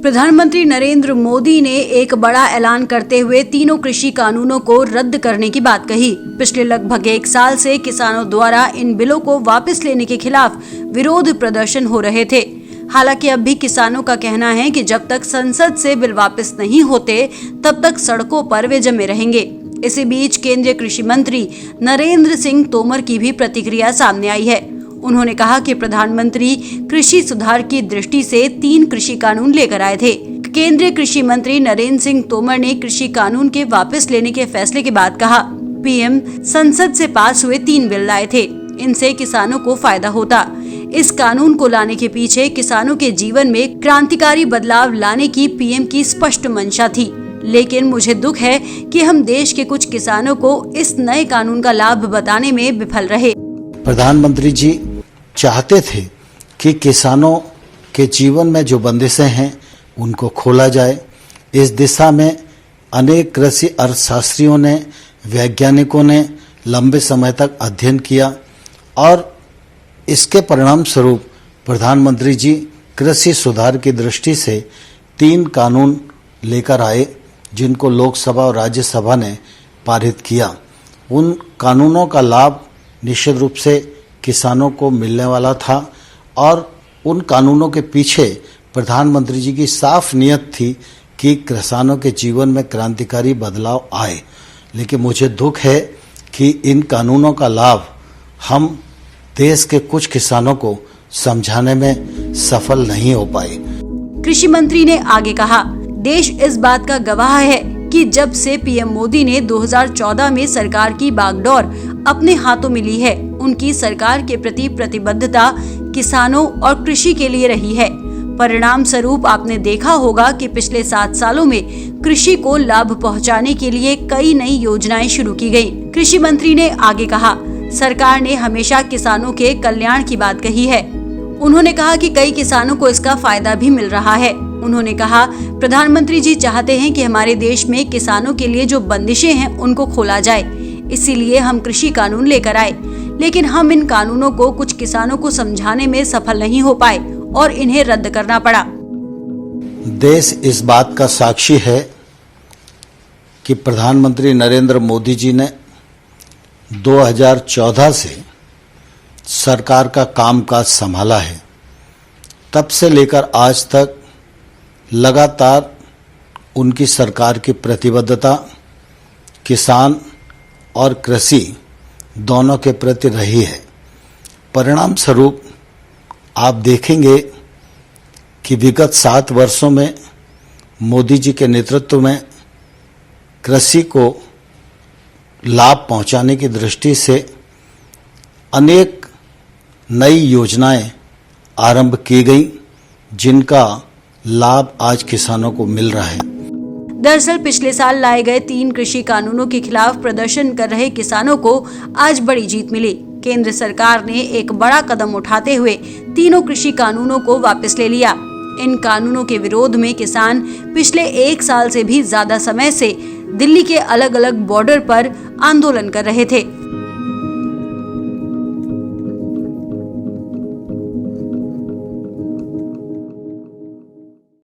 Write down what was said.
प्रधानमंत्री नरेंद्र मोदी ने एक बड़ा ऐलान करते हुए तीनों कृषि कानूनों को रद्द करने की बात कही। पिछले लगभग 1 साल से किसानों द्वारा इन बिलों को वापस लेने के खिलाफ विरोध प्रदर्शन हो रहे थे। हालांकि अब भी किसानों का कहना है कि जब तक संसद से बिल वापस नहीं होते तब तक सड़कों पर वे जमे रहेंगे। इसी बीच केंद्रीय कृषि मंत्री नरेंद्र सिंह तोमर की भी प्रतिक्रिया सामने आई है। उन्होंने कहा कि प्रधानमंत्री कृषि सुधार की दृष्टि से 3 कृषि कानून लेकर आए थे। केंद्रीय कृषि मंत्री नरेंद्र सिंह तोमर ने कृषि कानून के वापस लेने के फैसले के बाद कहा, पीएम संसद से पास हुए 3 बिल लाए थे, इनसे किसानों को फायदा होता। इस कानून को लाने के पीछे किसानों के जीवन में क्रांतिकारी बदलाव लाने की पीएम की स्पष्ट मंशा थी। लेकिन मुझे दुख है कि हम देश के कुछ किसानों को इस नए कानून का लाभ बताने में विफल रहे। प्रधानमंत्री जी चाहते थे कि किसानों के जीवन में जो बंदिशें हैं उनको खोला जाए। इस दिशा में अनेक कृषि अर्थशास्त्रियों ने, वैज्ञानिकों ने लंबे समय तक अध्ययन किया और इसके परिणाम स्वरूप प्रधानमंत्री जी कृषि सुधार की दृष्टि से 3 कानून लेकर आए, जिनको लोकसभा और राज्यसभा ने पारित किया। उन कानूनों का लाभ निश्चित रूप से किसानों को मिलने वाला था और उन कानूनों के पीछे प्रधानमंत्री जी की साफ नियत थी कि किसानों के जीवन में क्रांतिकारी बदलाव आए। लेकिन मुझे दुख है कि इन कानूनों का लाभ हम देश के कुछ किसानों को समझाने में सफल नहीं हो पाए। कृषि मंत्री ने आगे कहा, देश इस बात का गवाह है कि जब से पीएम मोदी ने 2014 में सरकार की बागडोर अपने हाथों में ली है, उनकी सरकार के प्रति प्रतिबद्धता किसानों और कृषि के लिए रही है। परिणाम स्वरूप आपने देखा होगा कि पिछले 7 सालों में कृषि को लाभ पहुंचाने के लिए कई नई योजनाएं शुरू की गयी। कृषि मंत्री ने आगे कहा, सरकार ने हमेशा किसानों के कल्याण की बात कही है। उन्होंने कहा कि कई किसानों को इसका फायदा भी मिल रहा है। उन्होंने कहा, प्रधानमंत्री जी चाहते हैं कि हमारे देश में किसानों के लिए जो बंदिशें हैं उनको खोला जाए, इसीलिए हम कृषि कानून लेकर आए। लेकिन हम इन कानूनों को कुछ किसानों को समझाने में सफल नहीं हो पाए और इन्हें रद्द करना पड़ा। देश इस बात का साक्षी है कि प्रधानमंत्री नरेंद्र मोदी जी ने 2014 से सरकार का कामकाज संभाला है। तब से लेकर आज तक लगातार उनकी सरकार की प्रतिबद्धता किसान और कृषि दोनों के प्रति रही है। परिणाम स्वरूप आप देखेंगे कि विगत 7 वर्षों में मोदी जी के नेतृत्व में कृषि को लाभ पहुंचाने की दृष्टि से अनेक नई योजनाएं आरंभ की गई, जिनका लाभ आज किसानों को मिल रहा है। दरअसल पिछले साल लाए गए 3 कृषि कानूनों के खिलाफ प्रदर्शन कर रहे किसानों को आज बड़ी जीत मिली। केंद्र सरकार ने एक बड़ा कदम उठाते हुए तीनों कृषि कानूनों को वापस ले लिया। इन कानूनों के विरोध में किसान पिछले 1 साल से भी ज्यादा समय से दिल्ली के अलग अलग बॉर्डर पर आंदोलन कर रहे थे।